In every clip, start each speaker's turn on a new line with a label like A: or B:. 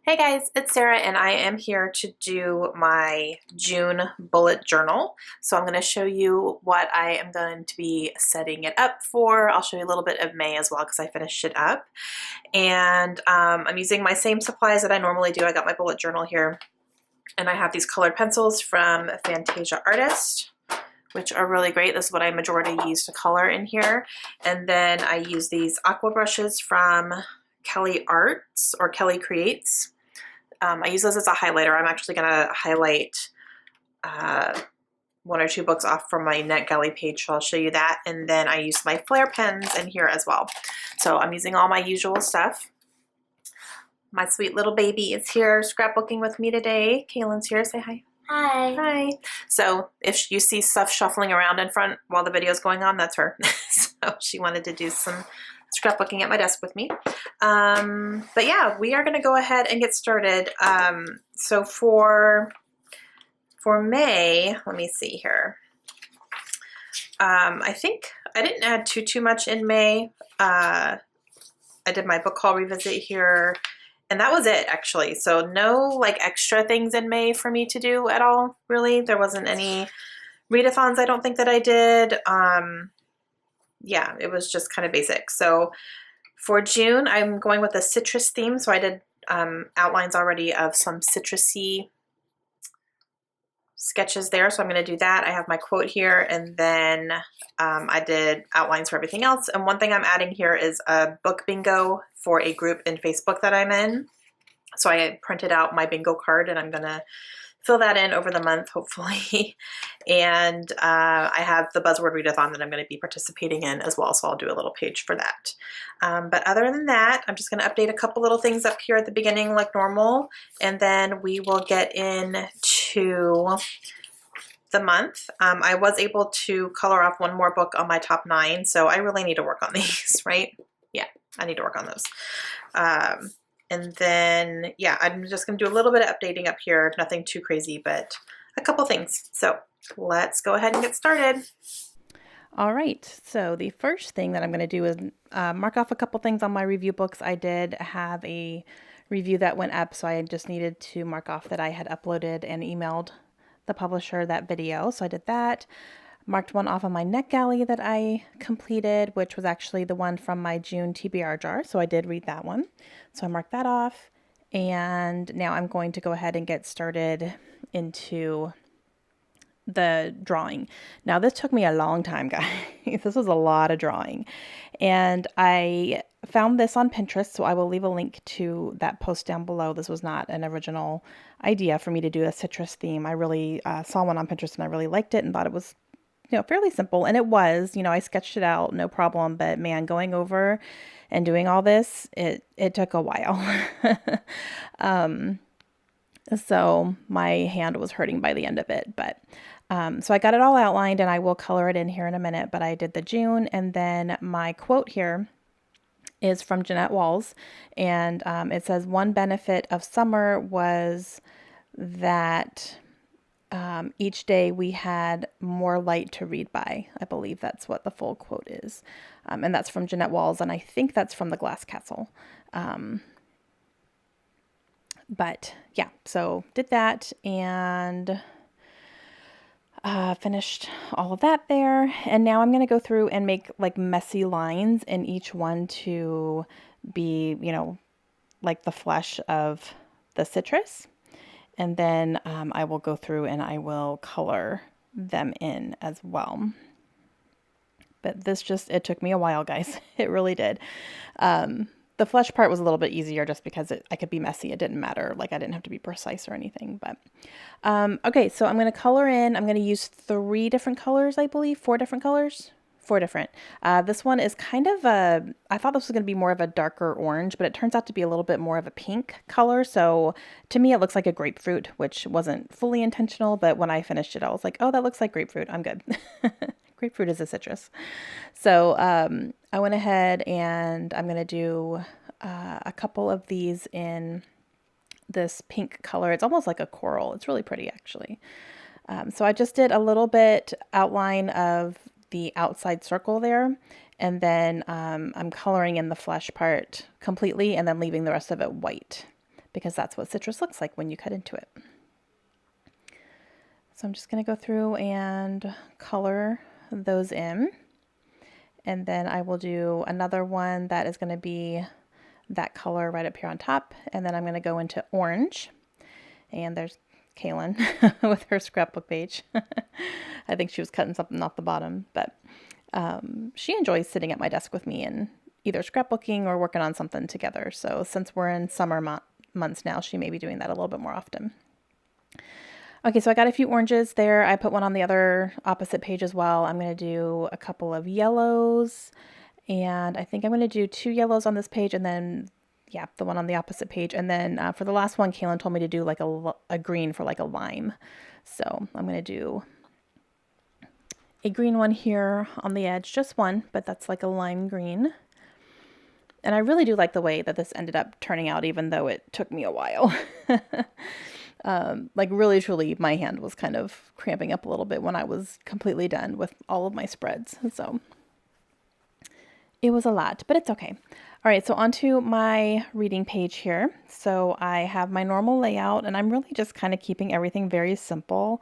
A: Hey guys, it's Sarah and I am here to do my June bullet journal. So I'm going to show you what I am going to be setting it up for. I'll show you a little bit of May as well because I finished it up. And I'm using my same supplies that I normally do. I got my bullet journal here and I have these colored pencils from Fantasia Artist, which are really great. This is what I majority use to color in here. And then I use these aqua brushes from Kelly Arts or Kelly Creates. I use those as a highlighter. I'm actually going to highlight one or two books off from my NetGalley page, so I'll show you that. And then I use my Flair pens in here as well. So I'm using all my usual stuff. My sweet little baby is here scrapbooking with me today. Kaylin's here. Say hi.
B: Hi.
A: Hi. So if you see stuff shuffling around in front while the video is going on, that's her. So she wanted to do some scrapbooking at my desk with me. But yeah, we are going to go ahead and get started. So for May, let me see here. I think I didn't add too much in May. I did my book haul revisit here, and that was it actually. So no like extra things in May for me to do at all, really. There wasn't any readathons I don't think that I did. Yeah, it was just kind of basic. So for June, I'm going with a citrus theme. So I did outlines already of some citrusy sketches there. So I'm going to do that. I have my quote here, and then I did outlines for everything else. And one thing I'm adding here is a book bingo for a group in Facebook that I'm in. So I printed out my bingo card and I'm going to fill that in over the month, hopefully. And I have the buzzword readathon that I'm going to be participating in as well, so I'll do a little page for that. But other than that, I'm just going to update a couple little things up here at the beginning like normal, and then we will get into the month. I was able to color off one more book on my top 9, so I really need to work on these, right? Yeah, I need to work on those. And then, yeah, I'm just going to do a little bit of updating up here. Nothing too crazy, but a couple things. So let's go ahead and get started.
C: All right, so the first thing that I'm going to do is mark off a couple things on my review books. I did have a review that went up, so I just needed to mark off that I had uploaded and emailed the publisher that video. So I did that. Marked one off on my NetGalley that I completed, which was actually the one from my June TBR jar. So I did read that one. So I marked that off. And now I'm going to go ahead and get started into the drawing. Now this took me a long time, guys. This was a lot of drawing. And I found this on Pinterest, so I will leave a link to that post down below. This was not an original idea for me to do a citrus theme. I really saw one on Pinterest and I really liked it and thought it was fairly simple. And it was, I sketched it out, no problem. But man, going over and doing all this, it took a while. So my hand was hurting by the end of it. But so I got it all outlined and I will color it in here in a minute. But I did the June, and then my quote here is from Jeanette Walls. And it says, "One benefit of summer was that each day we had more light to read by." I believe that's what the full quote is. And that's from Jeanette Walls, and I think that's from The Glass Castle. But yeah, so did that and finished all of that there. And now I'm going to go through and make like messy lines in each one to be, like the flesh of the citrus. And then I will go through and I will color them in as well. But it took me a while, guys. It really did. The flesh part was a little bit easier just because I could be messy. It didn't matter. Like I didn't have to be precise or anything. But okay, so I'm going to color in. I'm going to use 3 different colors, I believe. 4 different colors. 4 different. This one is kind of I thought this was going to be more of a darker orange, but it turns out to be a little bit more of a pink color. So to me, it looks like a grapefruit, which wasn't fully intentional. But when I finished it, I was like, oh, that looks like grapefruit. I'm good. Grapefruit is a citrus. So I went ahead and I'm going to do a couple of these in this pink color. It's almost like a coral. It's really pretty, actually. So I just did a little bit outline of the outside circle there, and then I'm coloring in the flesh part completely and then leaving the rest of it white because that's what citrus looks like when you cut into it. So I'm just going to go through and color those in. And then I will do another one that is going to be that color right up here on top. And then I'm going to go into orange. And there's Kaylin with her scrapbook page. I think she was cutting something off the bottom, but she enjoys sitting at my desk with me and either scrapbooking or working on something together. So since we're in summer months now, she may be doing that a little bit more often. Okay, so I got a few oranges there. I put one on the other opposite page as well. I'm going to do a couple of yellows, and I think I'm going to do 2 yellows on this page, and then, yeah, the one on the opposite page. And then for the last one, Kaylin told me to do like a green for like a lime. So I'm going to do a green one here on the edge, just one, but that's like a lime green. And I really do like the way that this ended up turning out, even though it took me a while. Like really, truly, my hand was kind of cramping up a little bit when I was completely done with all of my spreads. So it was a lot, but it's okay. All right, so onto my reading page here. So I have my normal layout, and I'm really just kind of keeping everything very simple.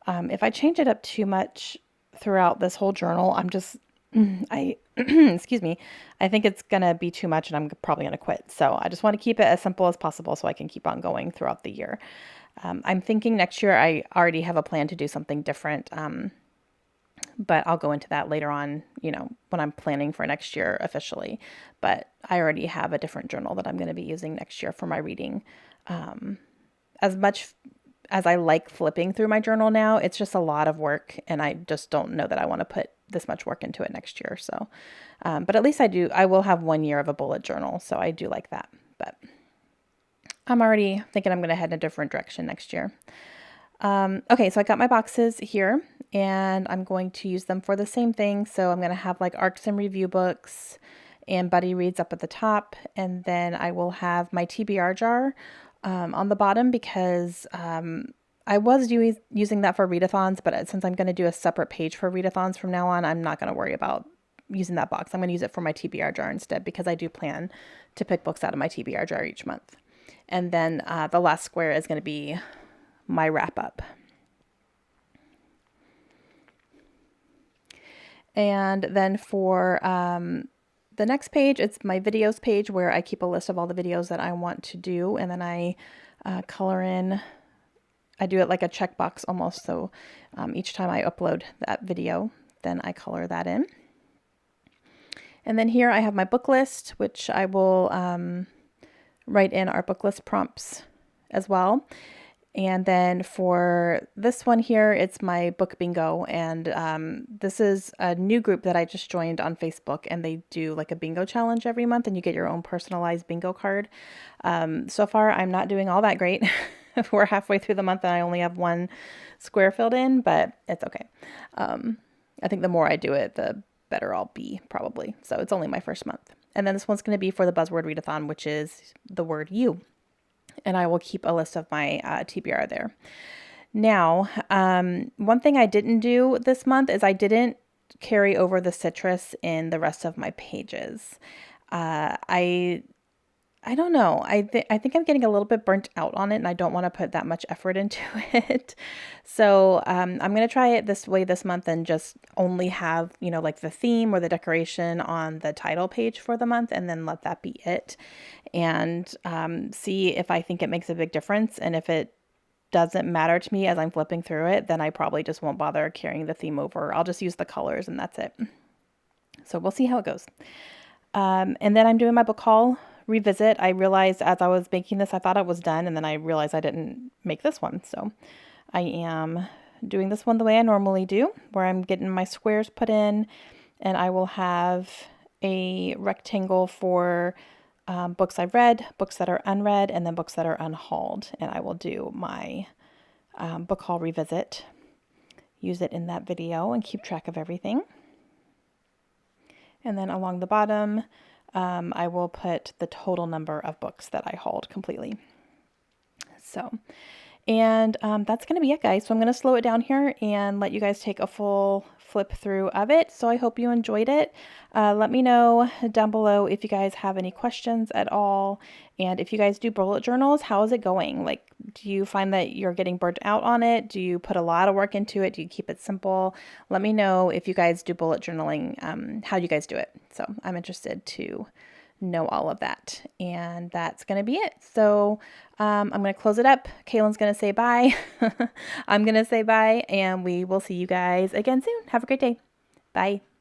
C: If I change it up too much throughout this whole journal, excuse me, I think it's going to be too much and I'm probably going to quit. So I just want to keep it as simple as possible so I can keep on going throughout the year. I'm thinking next year I already have a plan to do something different, but I'll go into that later on, when I'm planning for next year officially. But I already have a different journal that I'm going to be using next year for my reading. As much as I like flipping through my journal now, it's just a lot of work, and I just don't know that I want to put this much work into it next year. So, but at least I will have 1 year of a bullet journal. So I do like that, but I'm already thinking I'm going to head in a different direction next year. Okay, so I got my boxes here, and I'm going to use them for the same thing. So I'm going to have like ARCs and review books and Buddy Reads up at the top. And then I will have my TBR jar on the bottom, because I was using that for readathons, but since I'm going to do a separate page for readathons from now on, I'm not going to worry about using that box. I'm going to use it for my TBR jar instead, because I do plan to pick books out of my TBR jar each month. And then the last square is going to be my wrap up. And then for the next page, it's my videos page, where I keep a list of all the videos that I want to do. And then I color in, I do it like a checkbox almost. So each time I upload that video, then I color that in. And then here I have my book list, which I will write in our book list prompts as well. And then for this one here, it's my book bingo. And this is a new group that I just joined on Facebook, and they do like a bingo challenge every month, and you get your own personalized bingo card. So far, I'm not doing all that great. We're halfway through the month and I only have 1 square filled in, but it's okay. I think the more I do it, the better I'll be, probably. So it's only my first month. And then this one's going to be for the Buzzword Readathon, which is the word you. And I will keep a list of my TBR there. Now, one thing I didn't do this month is I didn't carry over the citrus in the rest of my pages. I don't know. I think I'm getting a little bit burnt out on it, and I don't want to put that much effort into it. So I'm going to try it this way this month and just only have, like the theme or the decoration on the title page for the month, and then let that be it. And see if I think it makes a big difference. And if it doesn't matter to me as I'm flipping through it, then I probably just won't bother carrying the theme over. I'll just use the colors and that's it. So we'll see how it goes. And then I'm doing my book haul revisit. I realized as I was making this, I thought it was done, and then I realized I didn't make this one. So I am doing this one the way I normally do, where I'm getting my squares put in, and I will have a rectangle for books I've read, books that are unread, and then books that are unhauled. And I will do my book haul revisit, use it in that video, and keep track of everything. And then along the bottom, I will put the total number of books that I hauled completely. So, and that's going to be it, guys. So I'm going to slow it down here and let you guys take a full flip through of it. So I hope you enjoyed it. Let me know down below if you guys have any questions at all. And if you guys do bullet journals, how is it going? Like, do you find that you're getting burnt out on it? Do you put a lot of work into it? Do you keep it simple? Let me know if you guys do bullet journaling, how you guys do it. So I'm interested to know all of that. And that's going to be it. So I'm going to close it up. Kaylin's going to say bye. I'm going to say bye, and we will see you guys again soon. Have a great day. Bye.